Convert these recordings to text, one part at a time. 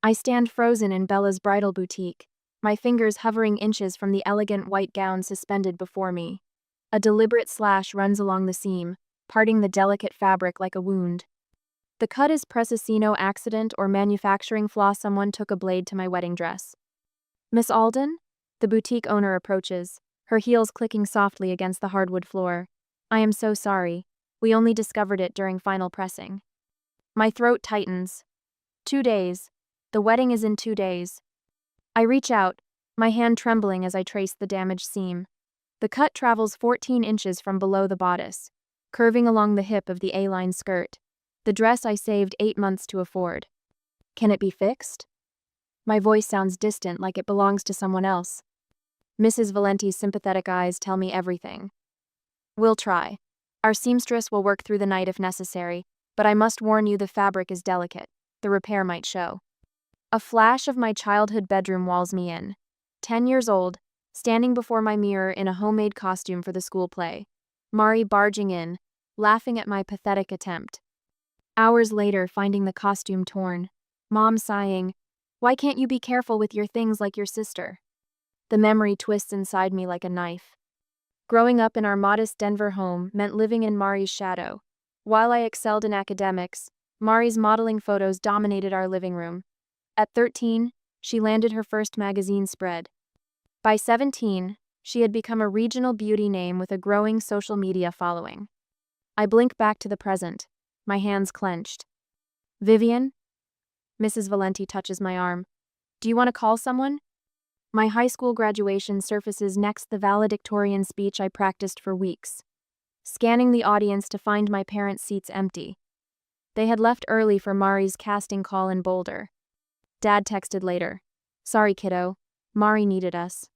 I stand frozen in Bella's bridal boutique, my fingers hovering inches from the elegant white gown suspended before me. A deliberate slash runs along the seam, parting the delicate fabric like a wound. The cut is Precesino accident or manufacturing flaw. Someone took a blade to my wedding dress. Miss Alden? The boutique owner approaches, her heels clicking softly against the hardwood floor. I am so sorry. We only discovered it during final pressing. My throat tightens. 2 days. The wedding is in 2 days. I reach out, my hand trembling as I trace the damaged seam. The cut travels 14 inches from below the bodice, curving along the hip of the A-line skirt, the dress I saved 8 months to afford. Can it be fixed? My voice sounds distant, like it belongs to someone else. Mrs. Valenti's sympathetic eyes tell me everything. We'll try. Our seamstress will work through the night if necessary, but I must warn you the fabric is delicate. The repair might show. A flash of my childhood bedroom walls me in. 10 years old, standing before my mirror in a homemade costume for the school play. Mari barging in, laughing at my pathetic attempt. Hours later, finding the costume torn. Mom sighing, "Why can't you be careful with your things like your sister?" The memory twists inside me like a knife. Growing up in our modest Denver home meant living in Mari's shadow. While I excelled in academics, Mari's modeling photos dominated our living room. At 13, she landed her first magazine spread. By 17, she had become a regional beauty name with a growing social media following. I blink back to the present, my hands clenched. Vivian? Mrs. Valenti touches my arm. Do you want to call someone? My high school graduation surfaces next, the valedictorian speech I practiced for weeks. Scanning the audience to find my parents' seats empty. They had left early for Mari's casting call in Boulder. Dad texted later. Sorry, kiddo. Mari needed us.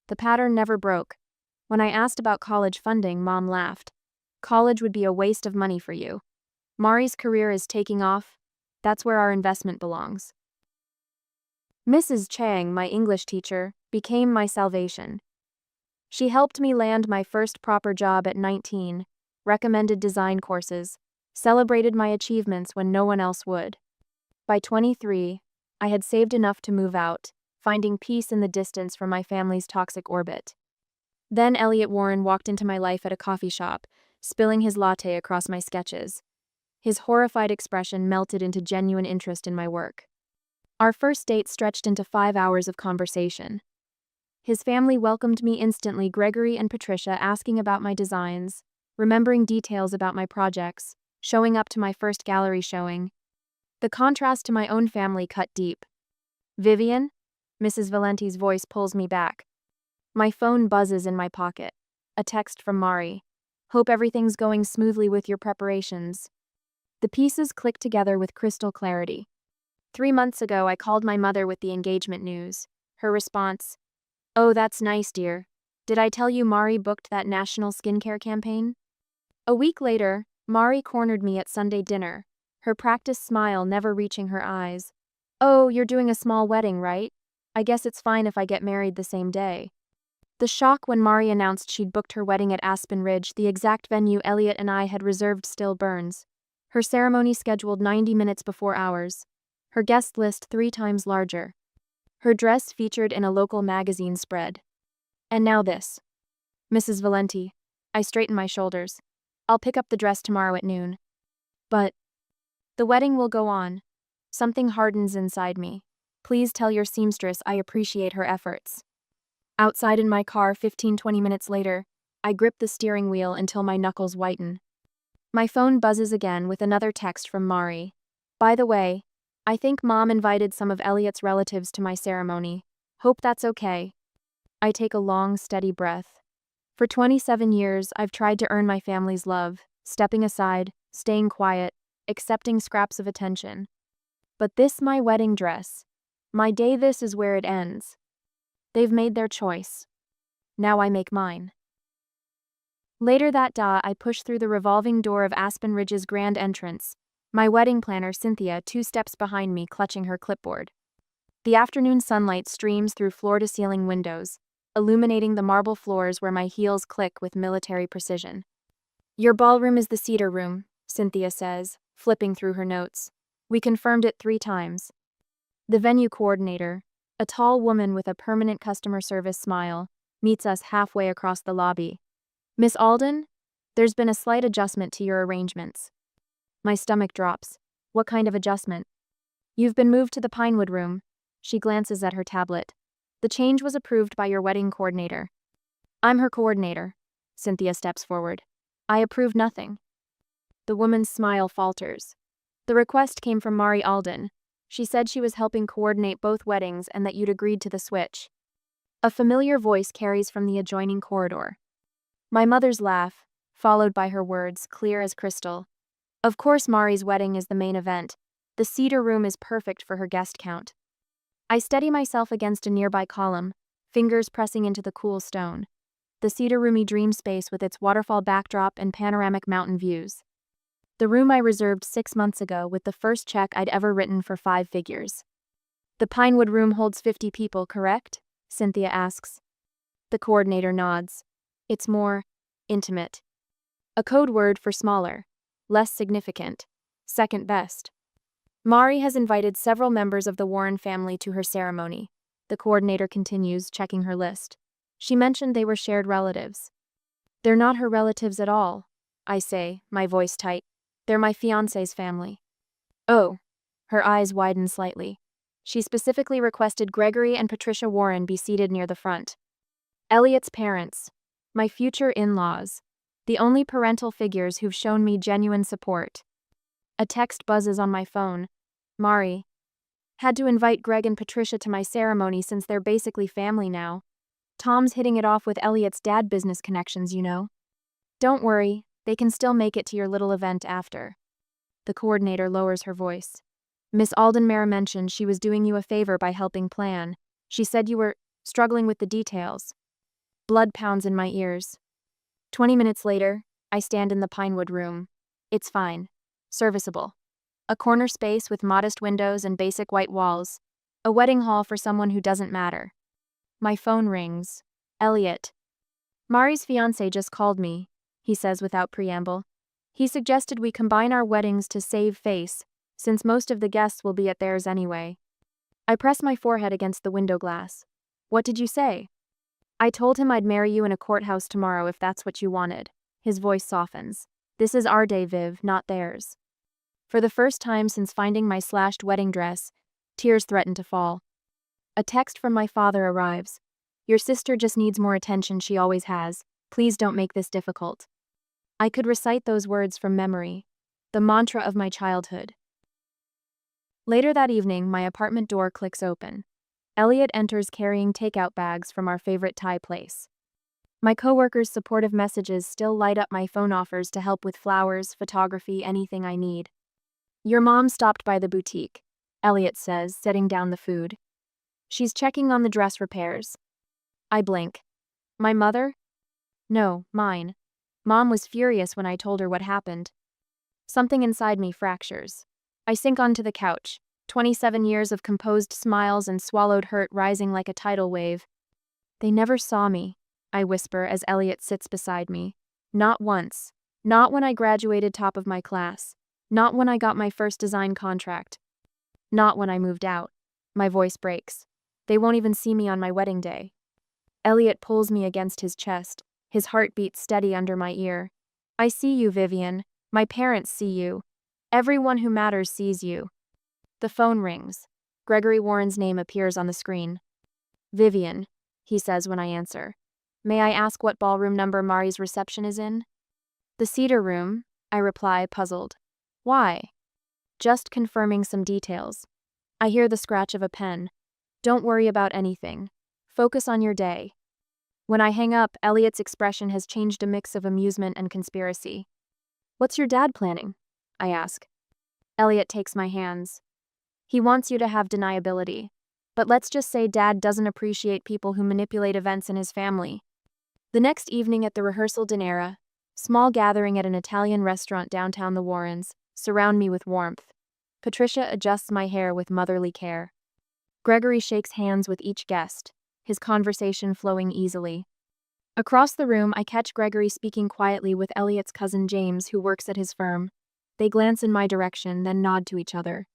The pattern never broke. When I asked about college funding, Mom laughed. College would be a waste of money for you. Mari's career is taking off. That's where our investment belongs. Mrs. Chang, my English teacher, became my salvation. She helped me land my first proper job at 19, recommended design courses, celebrated my achievements when no one else would. By 23, I had saved enough to move out, finding peace in the distance from my family's toxic orbit. Then Elliot Warren walked into my life at a coffee shop, spilling his latte across my sketches. His horrified expression melted into genuine interest in my work. Our first date stretched into 5 hours of conversation. His family welcomed me instantly, Gregory and Patricia asking about my designs, remembering details about my projects, showing up to my first gallery showing. The contrast to my own family cut deep. Vivian? Mrs. Valenti's voice pulls me back. My phone buzzes in my pocket. A text from Mari. Hope everything's going smoothly with your preparations. The pieces click together with crystal clarity. 3 months ago, I called my mother with the engagement news. Her response, "Oh, that's nice, dear. Did I tell you Mari booked that national skincare campaign?" A week later, Mari cornered me at Sunday dinner, her practiced smile never reaching her eyes. "Oh, you're doing a small wedding, right? I guess it's fine if I get married the same day." The shock when Mari announced she'd booked her wedding at Aspen Ridge, the exact venue Elliot and I had reserved, still burns. Her ceremony scheduled 90 minutes before ours. Her guest list 3 times larger. Her dress featured in a local magazine spread. And now this. Mrs. Valenti. I straighten my shoulders. I'll pick up the dress tomorrow at noon. But the wedding will go on. Something hardens inside me. Please tell your seamstress I appreciate her efforts. Outside in my car 15-20 minutes later, I grip the steering wheel until my knuckles whiten. My phone buzzes again with another text from Mari. By the way, I think Mom invited some of Elliot's relatives to my ceremony. Hope that's okay. I take a long, steady breath. For 27 years, I've tried to earn my family's love, stepping aside, staying quiet, accepting scraps of attention. But this, my wedding dress, my day, this is where it ends. They've made their choice. Now I make mine. Later that day, I push through the revolving door of Aspen Ridge's grand entrance, my wedding planner, Cynthia, 2 steps behind me, clutching her clipboard. The afternoon sunlight streams through floor-to-ceiling windows, illuminating the marble floors where my heels click with military precision. Your ballroom is the cedar room, Cynthia says, flipping through her notes. We confirmed it 3 times. The venue coordinator, a tall woman with a permanent customer service smile, meets us halfway across the lobby. Miss Alden, there's been a slight adjustment to your arrangements. My stomach drops. What kind of adjustment? You've been moved to the Pinewood room. She glances at her tablet. The change was approved by your wedding coordinator. I'm her coordinator. Cynthia steps forward. I approve nothing. The woman's smile falters. The request came from Mari Alden. She said she was helping coordinate both weddings and that you'd agreed to the switch. A familiar voice carries from the adjoining corridor. My mother's laugh, followed by her words, clear as crystal. Of course Mari's wedding is the main event. The cedar room is perfect for her guest count. I steady myself against a nearby column, fingers pressing into the cool stone. The cedar roomy dream space with its waterfall backdrop and panoramic mountain views. The room I reserved 6 months ago with the first check I'd ever written for 5 figures. The Pinewood room holds 50 people, correct? Cynthia asks. The coordinator nods. It's more intimate. A code word for smaller, less significant, second best. Mari has invited several members of the Warren family to her ceremony. The coordinator continues, checking her list. She mentioned they were shared relatives. They're not her relatives at all, I say, my voice tight. They're my fiancé's family. Oh. Her eyes widen slightly. She specifically requested Gregory and Patricia Warren be seated near the front. Elliot's parents. My future in-laws. The only parental figures who've shown me genuine support. A text buzzes on my phone. Mari. Had to invite Greg and Patricia to my ceremony since they're basically family now. Tom's hitting it off with Elliot's dad business connections, you know. Don't worry, they can still make it to your little event after. The coordinator lowers her voice. Miss Aldenmere mentioned she was doing you a favor by helping plan. She said you were struggling with the details. Blood pounds in my ears. 20 minutes later, I stand in the Pinewood room. It's fine. Serviceable. A corner space with modest windows and basic white walls. A wedding hall for someone who doesn't matter. My phone rings. Elliot. Mari's fiancé just called me, he says without preamble. He suggested we combine our weddings to save face, since most of the guests will be at theirs anyway. I press my forehead against the window glass. What did you say? I told him I'd marry you in a courthouse tomorrow if that's what you wanted. His voice softens. This is our day, Viv, not theirs. For the first time since finding my slashed wedding dress, tears threaten to fall. A text from my father arrives. Your sister just needs more attention, she always has. Please don't make this difficult. I could recite those words from memory. The mantra of my childhood. Later that evening, my apartment door clicks open. Elliot enters carrying takeout bags from our favorite Thai place. My coworkers' supportive messages still light up my phone offers to help with flowers, photography, anything I need. Your mom stopped by the boutique, Elliot says, setting down the food. She's checking on the dress repairs. I blink. My mother? No, mine. Mom was furious when I told her what happened. Something inside me fractures. I sink onto the couch, 27 years of composed smiles and swallowed hurt rising like a tidal wave. They never saw me, I whisper as Elliot sits beside me. Not once. Not when I graduated top of my class. Not when I got my first design contract. Not when I moved out. My voice breaks. They won't even see me on my wedding day. Elliot pulls me against his chest, his heartbeat steady under my ear. I see you, Vivian. My parents see you. Everyone who matters sees you. The phone rings. Gregory Warren's name appears on the screen. Vivian, he says when I answer. May I ask what ballroom number Mari's reception is in? The cedar room, I reply, puzzled. Why? Just confirming some details. I hear the scratch of a pen. Don't worry about anything. Focus on your day. When I hang up, Elliot's expression has changed, a mix of amusement and conspiracy. What's your dad planning? I ask. Elliot takes my hands. He wants you to have deniability. But let's just say Dad doesn't appreciate people who manipulate events in his family. The next evening at the rehearsal dinera, small gathering at an Italian restaurant downtown the Warrens, surround me with warmth. Patricia adjusts my hair with motherly care. Gregory shakes hands with each guest, his conversation flowing easily. Across the room, I catch Gregory speaking quietly with Elliot's cousin James, who works at his firm. They glance in my direction, then nod to each other.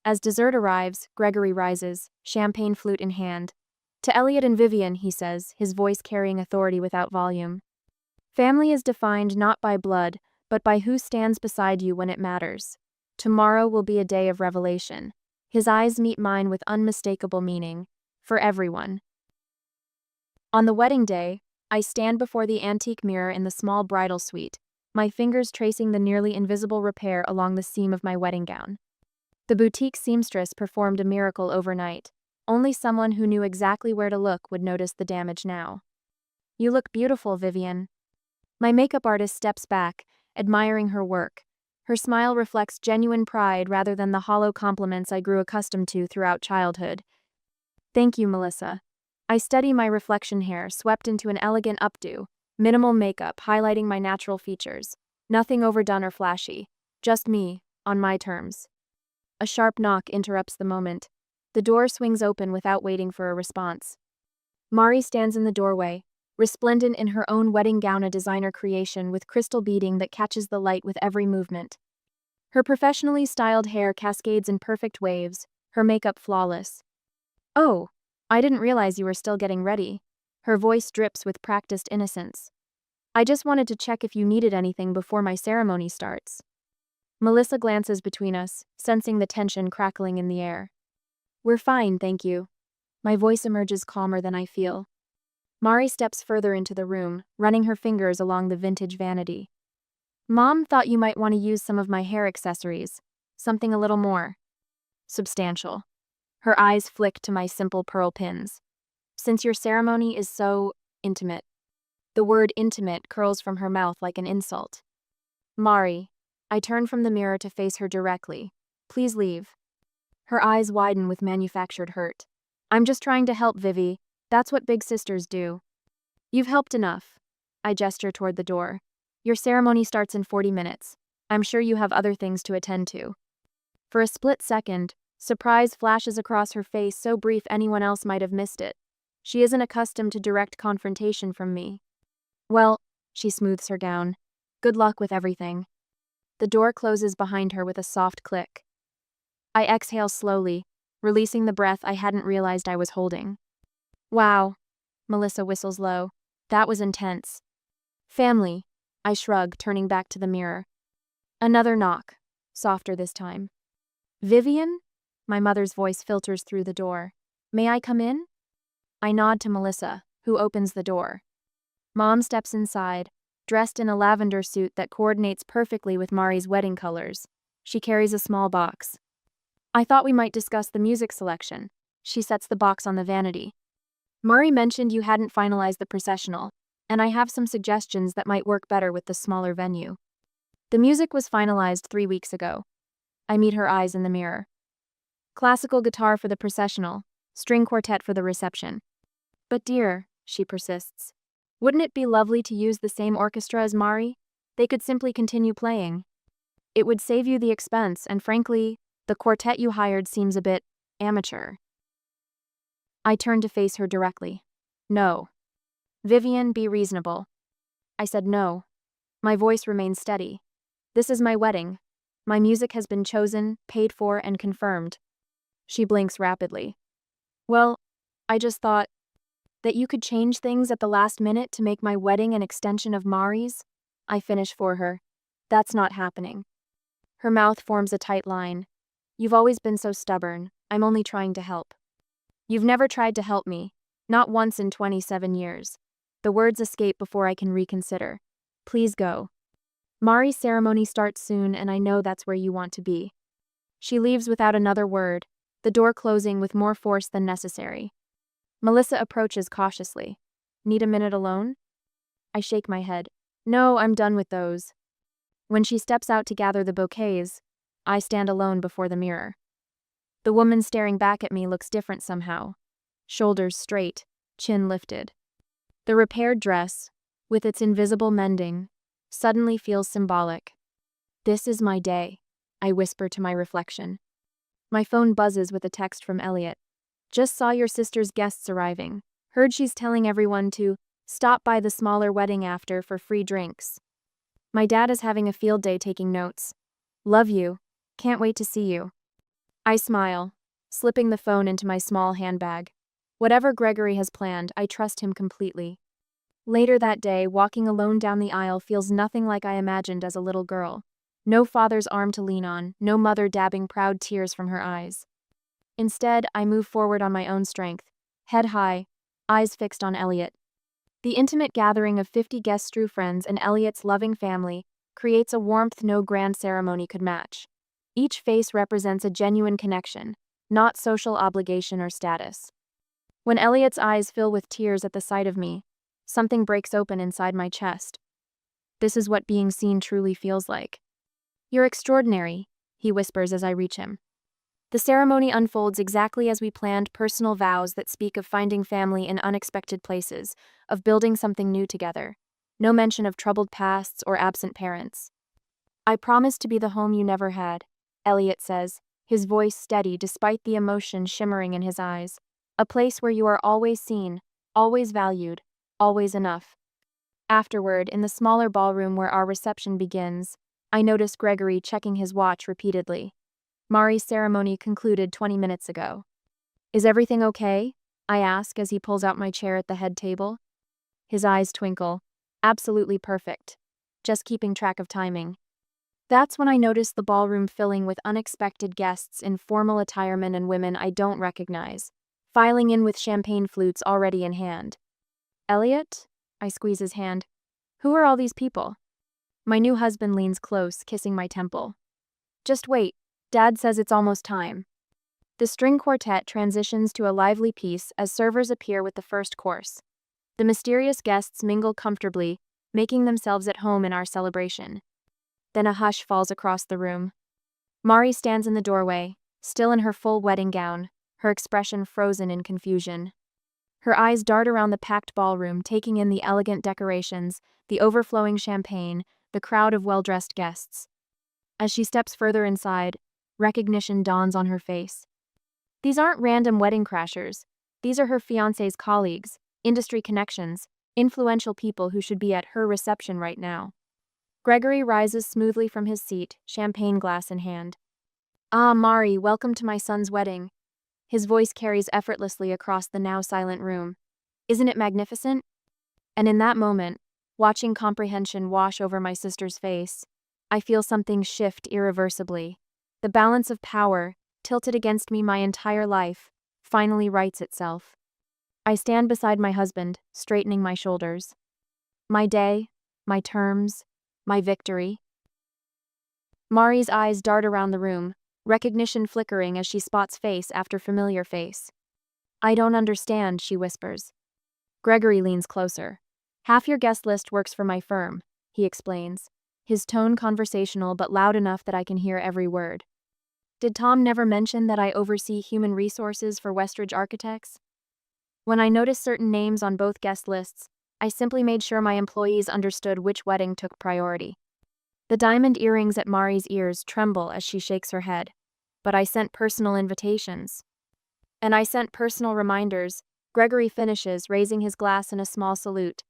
As dessert arrives, Gregory rises, champagne flute in hand. To Elliot and Vivian, he says, his voice carrying authority without volume. Family is defined not by blood, but by who stands beside you when it matters. Tomorrow will be a day of revelation. His eyes meet mine with unmistakable meaning. For everyone. On the wedding day, I stand before the antique mirror in the small bridal suite, my fingers tracing the nearly invisible repair along the seam of my wedding gown. The boutique seamstress performed a miracle overnight. Only someone who knew exactly where to look would notice the damage now. You look beautiful, Vivian. My makeup artist steps back, admiring her work. Her smile reflects genuine pride rather than the hollow compliments I grew accustomed to throughout childhood. Thank you, Melissa. I study my reflection hair, swept into an elegant updo, minimal makeup highlighting my natural features. Nothing overdone or flashy. Just me, on my terms. A sharp knock interrupts the moment. The door swings open without waiting for a response. Mari stands in the doorway, resplendent in her own wedding gown, a designer creation with crystal beading that catches the light with every movement. Her professionally styled hair cascades in perfect waves, her makeup flawless. Oh, I didn't realize you were still getting ready. Her voice drips with practiced innocence. I just wanted to check if you needed anything before my ceremony starts. Melissa glances between us, sensing the tension crackling in the air. We're fine, thank you. My voice emerges calmer than I feel. Mari steps further into the room, running her fingers along the vintage vanity. Mom thought you might want to use some of my hair accessories. Something a little more substantial. Her eyes flick to my simple pearl pins. Since your ceremony is so intimate. The word intimate curls from her mouth like an insult. Mari. I turn from the mirror to face her directly. Please leave. Her eyes widen with manufactured hurt. I'm just trying to help, Vivi. That's what big sisters do. You've helped enough. I gesture toward the door. Your ceremony starts in 40 minutes. I'm sure you have other things to attend to. For a split second, surprise flashes across her face, so brief anyone else might have missed it. She isn't accustomed to direct confrontation from me. Well, she smooths her gown. Good luck with everything. The door closes behind her with a soft click. I exhale slowly, releasing the breath I hadn't realized I was holding. Wow, Melissa whistles low. That was intense. Family, I shrug, turning back to the mirror. Another knock, softer this time. Vivian? My mother's voice filters through the door. May I come in? I nod to Melissa, who opens the door. Mom steps inside, dressed in a lavender suit that coordinates perfectly with Mari's wedding colors. She carries a small box. I thought we might discuss the music selection. She sets the box on the vanity. Mari mentioned you hadn't finalized the processional, and I have some suggestions that might work better with the smaller venue. The music was finalized 3 weeks ago. I meet her eyes in the mirror. Classical guitar for the processional, string quartet for the reception. But dear, she persists, wouldn't it be lovely to use the same orchestra as Mari? They could simply continue playing. It would save you the expense, and frankly, the quartet you hired seems a bit amateur. I turn to face her directly. No. Vivian, be reasonable. I said no. My voice remains steady. This is my wedding. My music has been chosen, paid for, and confirmed. She blinks rapidly. Well, I just thought that you could change things at the last minute to make my wedding an extension of Mari's. I finish for her. That's not happening. Her mouth forms a tight line. You've always been so stubborn. I'm only trying to help. You've never tried to help me. Not once in 27 years. The words escape before I can reconsider. Please go. Mari's ceremony starts soon, and I know that's where you want to be. She leaves without another word, the door closing with more force than necessary. Melissa approaches cautiously. Need a minute alone? I shake my head. No, I'm done with those. When she steps out to gather the bouquets, I stand alone before the mirror. The woman staring back at me looks different somehow. Shoulders straight, chin lifted. The repaired dress, with its invisible mending, suddenly feels symbolic. This is my day, I whisper to my reflection. My phone buzzes with a text from Elliot. Just saw your sister's guests arriving. Heard she's telling everyone to stop by the smaller wedding after for free drinks. My dad is having a field day taking notes. Love you. Can't wait to see you. I smile, slipping the phone into my small handbag. Whatever Gregory has planned, I trust him completely. Later that day, walking alone down the aisle feels nothing like I imagined as a little girl. No father's arm to lean on, no mother dabbing proud tears from her eyes. Instead, I move forward on my own strength, head high, eyes fixed on Elliot. The intimate gathering of 50 guest-true friends and Elliot's loving family creates a warmth no grand ceremony could match. Each face represents a genuine connection, not social obligation or status. When Elliot's eyes fill with tears at the sight of me, something breaks open inside my chest. This is what being seen truly feels like. "You're extraordinary," he whispers as I reach him. The ceremony unfolds exactly as we planned, personal vows that speak of finding family in unexpected places, of building something new together. No mention of troubled pasts or absent parents. "I promise to be the home you never had," Elliot says, his voice steady despite the emotion shimmering in his eyes. "A place where you are always seen, always valued, always enough." Afterward, in the smaller ballroom where our reception begins, I notice Gregory checking his watch repeatedly. Mari's ceremony concluded 20 minutes ago. "Is everything okay?" I ask as he pulls out my chair at the head table. His eyes twinkle. "Absolutely perfect. Just keeping track of timing." That's when I notice the ballroom filling with unexpected guests in formal attire, men and women I don't recognize, filing in with champagne flutes already in hand. "Elliot?" I squeeze his hand. "Who are all these people?" My new husband leans close, kissing my temple. "Just wait. Dad says it's almost time." The string quartet transitions to a lively piece as servers appear with the first course. The mysterious guests mingle comfortably, making themselves at home in our celebration. Then a hush falls across the room. Mari stands in the doorway, still in her full wedding gown, her expression frozen in confusion. Her eyes dart around the packed ballroom, taking in the elegant decorations, the overflowing champagne, the crowd of well-dressed guests. As she steps further inside, recognition dawns on her face. These aren't random wedding crashers. These are her fiancé's colleagues, industry connections, influential people who should be at her reception right now. Gregory rises smoothly from his seat, champagne glass in hand. "Ah, Mari, welcome to my son's wedding." His voice carries effortlessly across the now silent room. "Isn't it magnificent?" And in that moment, watching comprehension wash over my sister's face, I feel something shift irreversibly. The balance of power, tilted against me my entire life, finally rights itself. I stand beside my husband, straightening my shoulders. My day, my terms, my victory. Mari's eyes dart around the room, recognition flickering as she spots face after familiar face. "I don't understand," she whispers. Gregory leans closer. "Half your guest list works for my firm," he explains, his tone conversational but loud enough that I can hear every word. "Did Tom never mention that I oversee human resources for Westridge Architects?" When I noticed certain names on both guest lists, I simply made sure my employees understood which wedding took priority. The diamond earrings at Mari's ears tremble as she shakes her head. "But I sent personal invitations." "And I sent personal reminders," Gregory finishes, raising his glass in a small salute.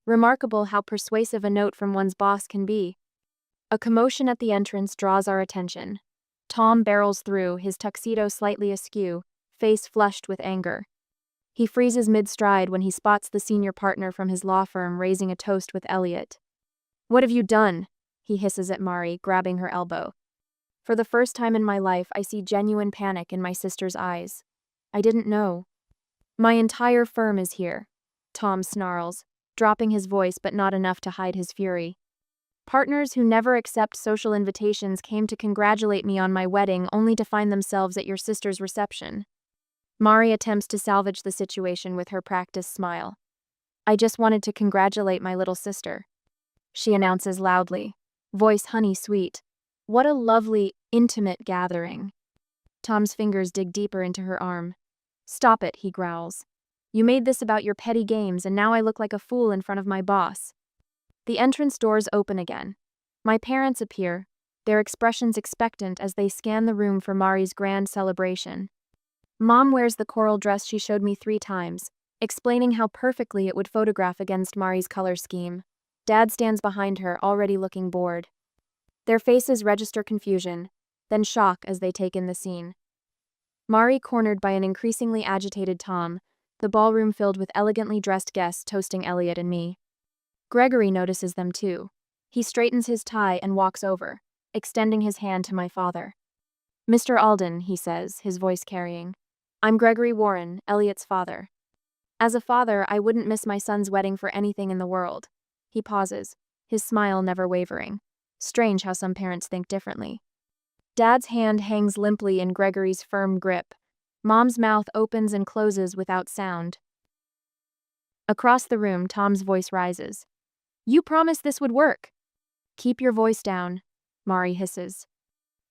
Remarkable how persuasive a note from one's boss can be. A commotion at the entrance draws our attention. Tom barrels through, his tuxedo slightly askew, face flushed with anger. He freezes mid-stride when he spots the senior partner from his law firm raising a toast with Elliot. "What have you done?" he hisses at Mari, grabbing her elbow. For the first time in my life, I see genuine panic in my sister's eyes. "I didn't know." "My entire firm is here," Tom snarls, dropping his voice but not enough to hide his fury. "Partners who never accept social invitations came to congratulate me on my wedding only to find themselves at your sister's reception." Mari attempts to salvage the situation with her practiced smile. "I just wanted to congratulate my little sister," she announces loudly, voice honey sweet. "What a lovely, intimate gathering." Tom's fingers dig deeper into her arm. "Stop it," he growls. "You made this about your petty games and now I look like a fool in front of my boss." The entrance doors open again. My parents appear, their expressions expectant as they scan the room for Mari's grand celebration. Mom wears the coral dress she showed me 3 times, explaining how perfectly it would photograph against Mari's color scheme. Dad stands behind her, already looking bored. Their faces register confusion, then shock as they take in the scene. Mari cornered by an increasingly agitated Tom, the ballroom filled with elegantly dressed guests toasting Elliot and me. Gregory notices them too. He straightens his tie and walks over, extending his hand to my father. "Mr. Alden," he says, his voice carrying. "I'm Gregory Warren, Elliot's father. As a father, I wouldn't miss my son's wedding for anything in the world." He pauses, his smile never wavering. Strange how some parents think differently. Dad's hand hangs limply in Gregory's firm grip. Mom's mouth opens and closes without sound. Across the room, Tom's voice rises. "You promised this would work." "Keep your voice down," Mari hisses.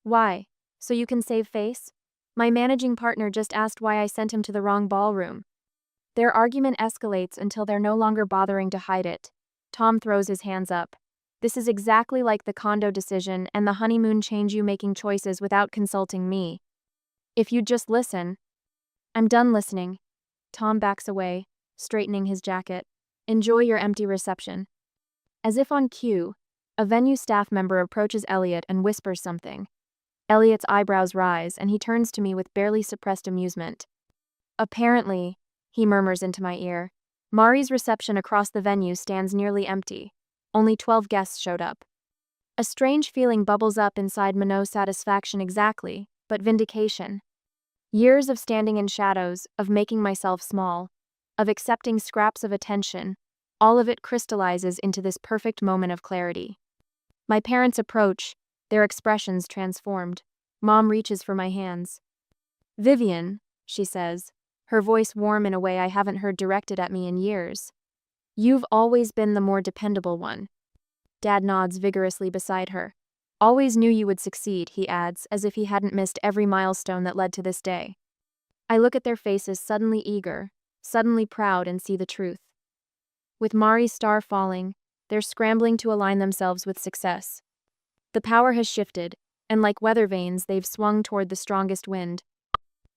"Why? So you can save face? My managing partner just asked why I sent him to the wrong ballroom." Their argument escalates until they're no longer bothering to hide it. Tom throws his hands up. "This is exactly like the condo decision and the honeymoon change, you making choices without consulting me. If you'd just listen." "I'm done listening." Tom backs away, straightening his jacket. "Enjoy your empty reception." As if on cue, a venue staff member approaches Elliot and whispers something. Elliot's eyebrows rise and he turns to me with barely suppressed amusement. "Apparently," he murmurs into my ear, "Mari's reception across the venue stands nearly empty. Only 12 guests showed up." A strange feeling bubbles up inside me, no satisfaction exactly, but vindication. Years of standing in shadows, of making myself small, of accepting scraps of attention, all of it crystallizes into this perfect moment of clarity. My parents approach, their expressions transformed. Mom reaches for my hands. "Vivian," she says, her voice warm in a way I haven't heard directed at me in years. "You've always been the more dependable one." Dad nods vigorously beside her. "Always knew you would succeed," he adds, as if he hadn't missed every milestone that led to this day. I look at their faces, suddenly eager, suddenly proud, and see the truth. With Mari's star falling, they're scrambling to align themselves with success. The power has shifted, and like weather vanes, they've swung toward the strongest wind.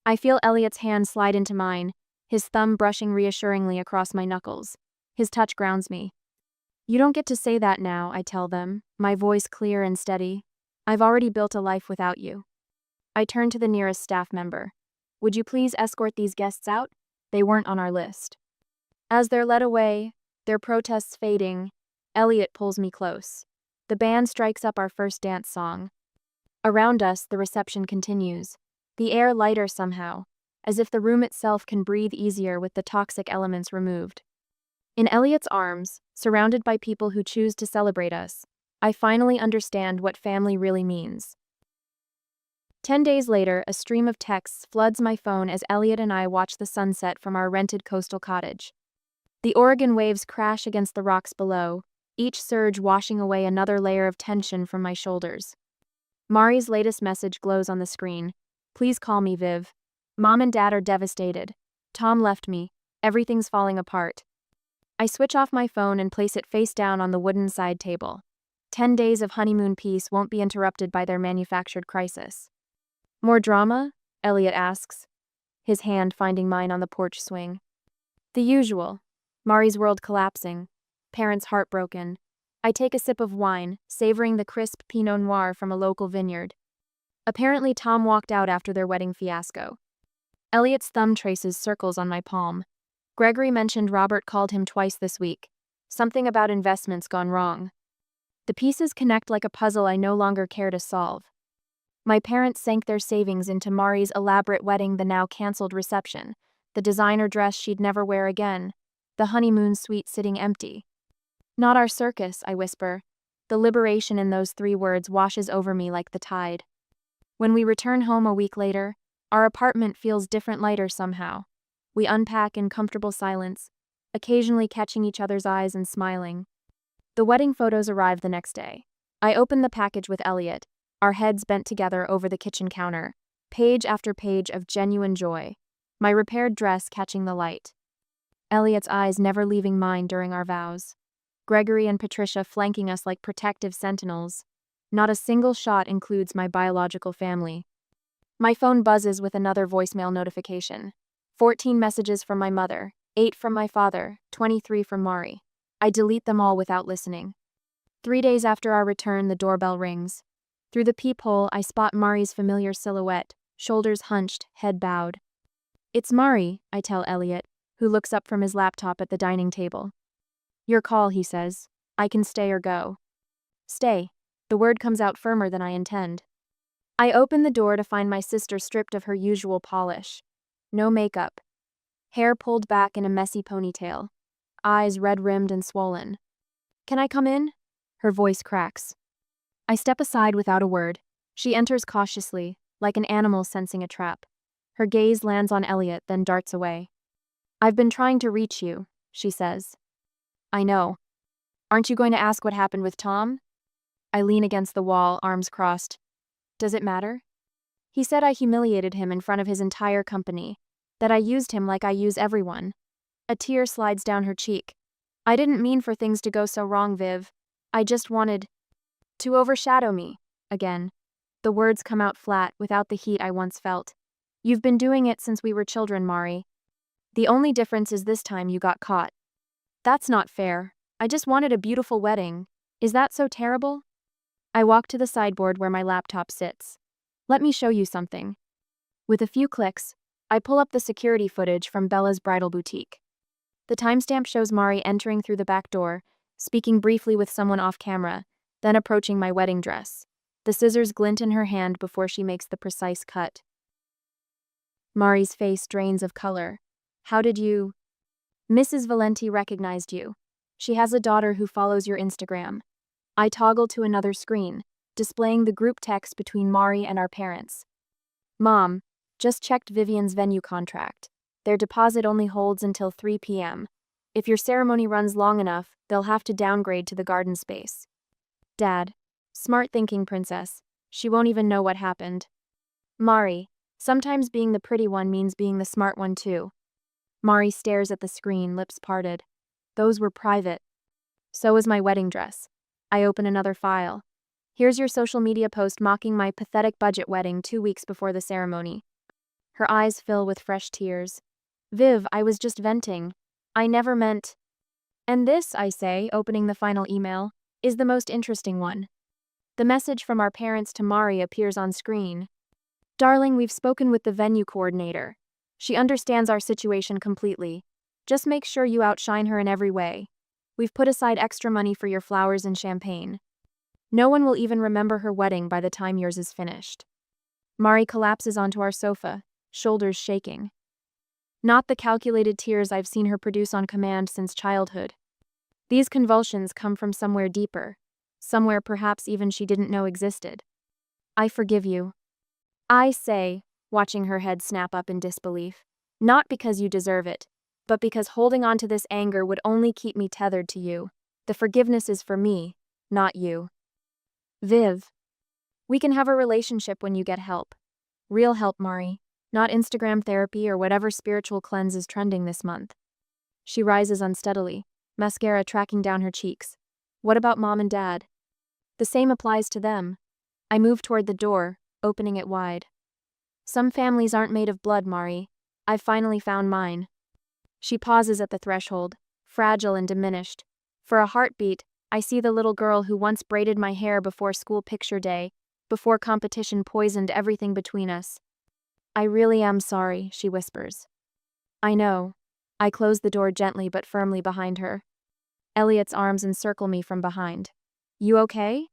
I feel Elliot's hand slide into mine, his thumb brushing reassuringly across my knuckles. His touch grounds me. "You don't get to say that now," I tell them, my voice clear and steady. "I've already built a life without you." I turn to the nearest staff member. "Would you please escort these guests out? They weren't on our list." As they're led away, their protests fading, Elliot pulls me close. The band strikes up our first dance song. Around us, the reception continues. The air lighter somehow, as if the room itself can breathe easier with the toxic elements removed. In Elliot's arms, surrounded by people who choose to celebrate us, I finally understand what family really means. 10 days later, a stream of texts floods my phone as Elliot and I watch the sunset from our rented coastal cottage. The Oregon waves crash against the rocks below, each surge washing away another layer of tension from my shoulders. Mari's latest message glows on the screen. "Please call me Viv. Mom and Dad are devastated. Tom left me. Everything's falling apart." I switch off my phone and place it face down on the wooden side table. 10 days of honeymoon peace won't be interrupted by their manufactured crisis. "More drama?" Elliot asks, his hand finding mine on the porch swing. "The usual. Mari's world collapsing. Parents heartbroken." I take a sip of wine, savoring the crisp Pinot Noir from a local vineyard. Apparently Tom walked out after their wedding fiasco. Elliot's thumb traces circles on my palm. Gregory mentioned Robert called him twice this week. Something about investments gone wrong. The pieces connect like a puzzle I no longer care to solve. My parents sank their savings into Mari's elaborate wedding, the now canceled reception, the designer dress she'd never wear again, the honeymoon suite sitting empty. "Not our circus," I whisper. The liberation in those 3 words washes over me like the tide. When we return home a week later, our apartment feels different, lighter somehow. We unpack in comfortable silence, occasionally catching each other's eyes and smiling. The wedding photos arrive the next day. I open the package with Elliot, our heads bent together over the kitchen counter, page after page of genuine joy, my repaired dress catching the light. Elliot's eyes never leaving mine during our vows. Gregory and Patricia flanking us like protective sentinels. Not a single shot includes my biological family. My phone buzzes with another voicemail notification. 14 messages from my mother, 8 from my father, 23 from Mari. I delete them all without listening. 3 days after our return, the doorbell rings. Through the peephole, I spot Mari's familiar silhouette, shoulders hunched, head bowed. It's Mari, I tell Elliot, who looks up from his laptop at the dining table. Your call, he says. I can stay or go. Stay. The word comes out firmer than I intend. I open the door to find my sister stripped of her usual polish. No makeup. Hair pulled back in a messy ponytail. Eyes red-rimmed and swollen. Can I come in? Her voice cracks. I step aside without a word. She enters cautiously, like an animal sensing a trap. Her gaze lands on Elliot, then darts away. I've been trying to reach you, she says. I know. Aren't you going to ask what happened with Tom? I lean against the wall, arms crossed. Does it matter? He said I humiliated him in front of his entire company, that I used him like I use everyone. A tear slides down her cheek. I didn't mean for things to go so wrong, Viv. I just wanted to overshadow me, again. The words come out flat, without the heat I once felt. You've been doing it since we were children, Mari. The only difference is this time you got caught. That's not fair. I just wanted a beautiful wedding. Is that so terrible? I walk to the sideboard where my laptop sits. Let me show you something. With a few clicks, I pull up the security footage from Bella's bridal boutique. The timestamp shows Mari entering through the back door, speaking briefly with someone off camera, then approaching my wedding dress. The scissors glint in her hand before she makes the precise cut. Mari's face drains of color. How did you? Mrs. Valenti recognized you. She has a daughter who follows your Instagram. I toggle to another screen, displaying the group text between Mari and our parents. Mom, just checked Vivian's venue contract. Their deposit only holds until 3 p.m. If your ceremony runs long enough, they'll have to downgrade to the garden space. Dad, smart thinking, princess. She won't even know what happened. Mari, sometimes being the pretty one means being the smart one too. Mari stares at the screen, lips parted. Those were private. So was my wedding dress. I open another file. Here's your social media post mocking my pathetic budget wedding 2 weeks before the ceremony. Her eyes fill with fresh tears. Viv, I was just venting. I never meant. And this, I say, opening the final email, is the most interesting one. The message from our parents to Mari appears on screen. Darling, we've spoken with the venue coordinator. She understands our situation completely. Just make sure you outshine her in every way. We've put aside extra money for your flowers and champagne. No one will even remember her wedding by the time yours is finished. Mari collapses onto our sofa, shoulders shaking. Not the calculated tears I've seen her produce on command since childhood. These convulsions come from somewhere deeper, somewhere perhaps even she didn't know existed. I forgive you. I say, watching her head snap up in disbelief. Not because you deserve it, but because holding on to this anger would only keep me tethered to you. The forgiveness is for me, not you. Viv. We can have a relationship when you get help. Real help, Mari. Not Instagram therapy or whatever spiritual cleanse is trending this month. She rises unsteadily, mascara tracking down her cheeks. What about Mom and Dad? The same applies to them. I move toward the door, opening it wide. Some families aren't made of blood, Mari. I've finally found mine. She pauses at the threshold, fragile and diminished. For a heartbeat, I see the little girl who once braided my hair before school picture day, before competition poisoned everything between us. I really am sorry, she whispers. I know. I close the door gently but firmly behind her. Elliot's arms encircle me from behind. You okay?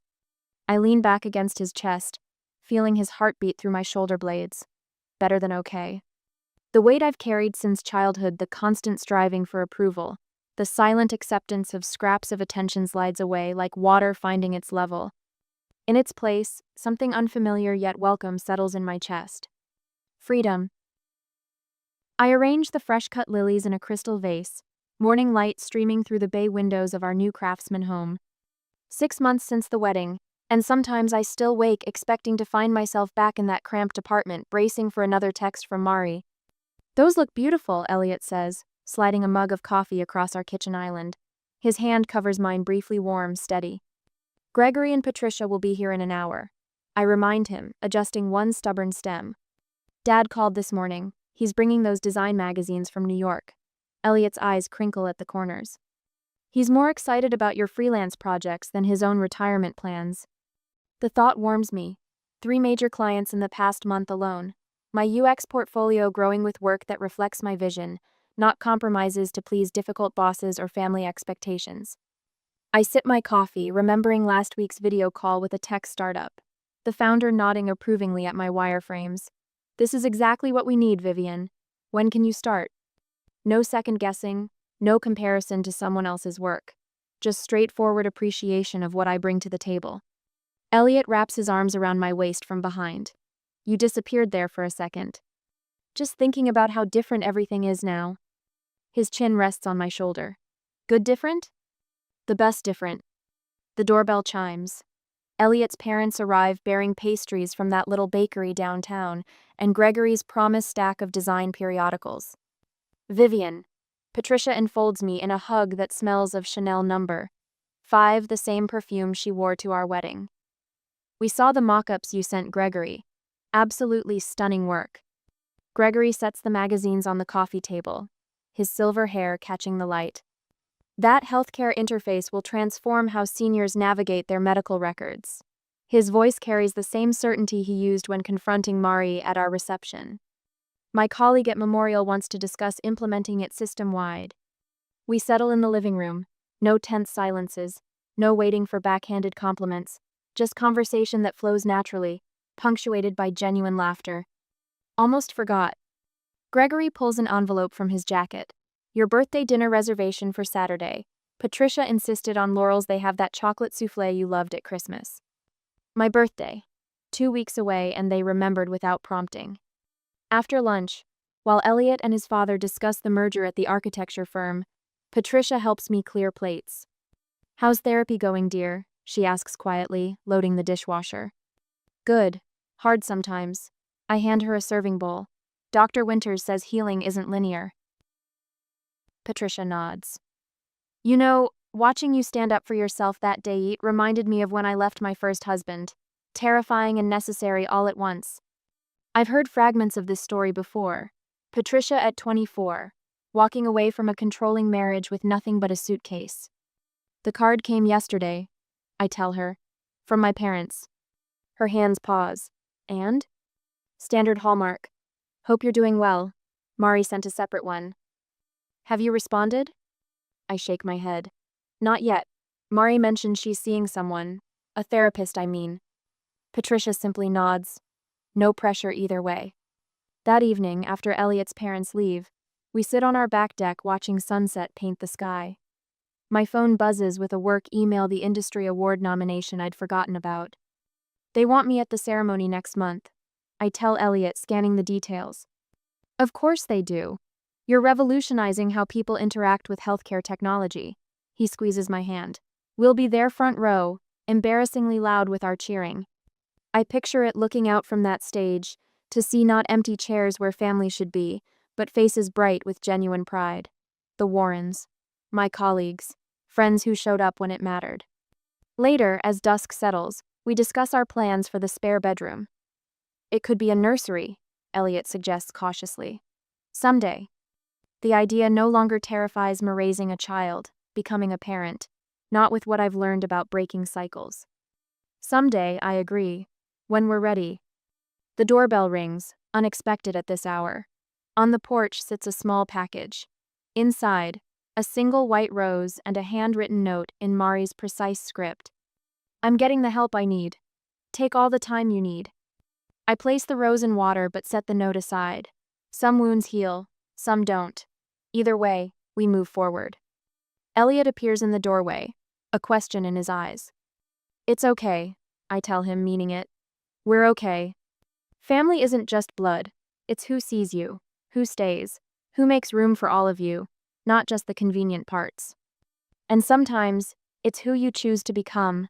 I lean back against his chest, feeling his heartbeat through my shoulder blades. Better than okay. The weight I've carried since childhood, the constant striving for approval, the silent acceptance of scraps of attention slides away like water finding its level. In its place, something unfamiliar yet welcome settles in my chest. Freedom. I arrange the fresh-cut lilies in a crystal vase, morning light streaming through the bay windows of our new craftsman home. 6 months since the wedding, and sometimes I still wake expecting to find myself back in that cramped apartment, bracing for another text from Mari. Those look beautiful, Elliot says, sliding a mug of coffee across our kitchen island. His hand covers mine, briefly warm, steady. Gregory and Patricia will be here in an hour. I remind him, adjusting one stubborn stem. Dad called this morning. He's bringing those design magazines from New York. Elliot's eyes crinkle at the corners. He's more excited about your freelance projects than his own retirement plans. The thought warms me. 3 major clients in the past month alone. My UX portfolio growing with work that reflects my vision, not compromises to please difficult bosses or family expectations. I sip my coffee, remembering last week's video call with a tech startup. The founder nodding approvingly at my wireframes. This is exactly what we need, Vivian. When can you start? No second guessing, no comparison to someone else's work. Just straightforward appreciation of what I bring to the table. Elliot wraps his arms around my waist from behind. You disappeared there for a second. Just thinking about how different everything is now. His chin rests on my shoulder. Good different? The best different. The doorbell chimes. Elliot's parents arrive bearing pastries from that little bakery downtown, and Gregory's promised stack of design periodicals. Vivian. Patricia enfolds me in a hug that smells of Chanel No. 5, the same perfume she wore to our wedding. We saw the mock-ups you sent Gregory. Absolutely stunning work. Gregory sets the magazines on the coffee table, his silver hair catching the light. That healthcare interface will transform how seniors navigate their medical records. His voice carries the same certainty he used when confronting Mari at our reception. My colleague at Memorial wants to discuss implementing it system-wide. We settle in the living room. No tense silences, no waiting for backhanded compliments, just conversation that flows naturally, punctuated by genuine laughter. Almost forgot. Gregory pulls an envelope from his jacket. Your birthday dinner reservation for Saturday. Patricia insisted on Laurel's they have that chocolate soufflé you loved at Christmas. My birthday. 2 weeks away, and they remembered without prompting. After lunch, while Elliot and his father discuss the merger at the architecture firm, Patricia helps me clear plates. How's therapy going, dear? She asks quietly, loading the dishwasher. Good. Hard sometimes. I hand her a serving bowl. Dr. Winters says healing isn't linear. Patricia nods. You know, watching you stand up for yourself that day reminded me of when I left my first husband. Terrifying and necessary all at once. I've heard fragments of this story before. Patricia at 24, walking away from a controlling marriage with nothing but a suitcase. The card came yesterday, I tell her, from my parents. Her hands pause. And? Standard Hallmark. Hope you're doing well. Mari sent a separate one. Have you responded? I shake my head. Not yet. Mari mentioned she's seeing someone. A therapist, I mean. Patricia simply nods. No pressure either way. That evening, after Elliot's parents leave, we sit on our back deck watching sunset paint the sky. My phone buzzes with a work email, the industry award nomination I'd forgotten about. They want me at the ceremony next month. I tell Elliot, scanning the details. Of course they do. You're revolutionizing how people interact with healthcare technology. He squeezes my hand. We'll be there front row, embarrassingly loud with our cheering. I picture it looking out from that stage, to see not empty chairs where family should be, but faces bright with genuine pride. The Warrens. My colleagues. Friends who showed up when it mattered. Later, as dusk settles, we discuss our plans for the spare bedroom. It could be a nursery, Elliot suggests cautiously. Someday. The idea no longer terrifies me, raising a child, becoming a parent, not with what I've learned about breaking cycles. Someday, I agree, when we're ready. The doorbell rings, unexpected at this hour. On the porch sits a small package. Inside, a single white rose and a handwritten note in Mari's precise script. I'm getting the help I need. Take all the time you need. I place the rose in water but set the note aside. Some wounds heal, some don't. Either way, we move forward. Elliot appears in the doorway, a question in his eyes. It's okay, I tell him, meaning it. We're okay. Family isn't just blood. It's who sees you, who stays, who makes room for all of you, not just the convenient parts. And sometimes, it's who you choose to become,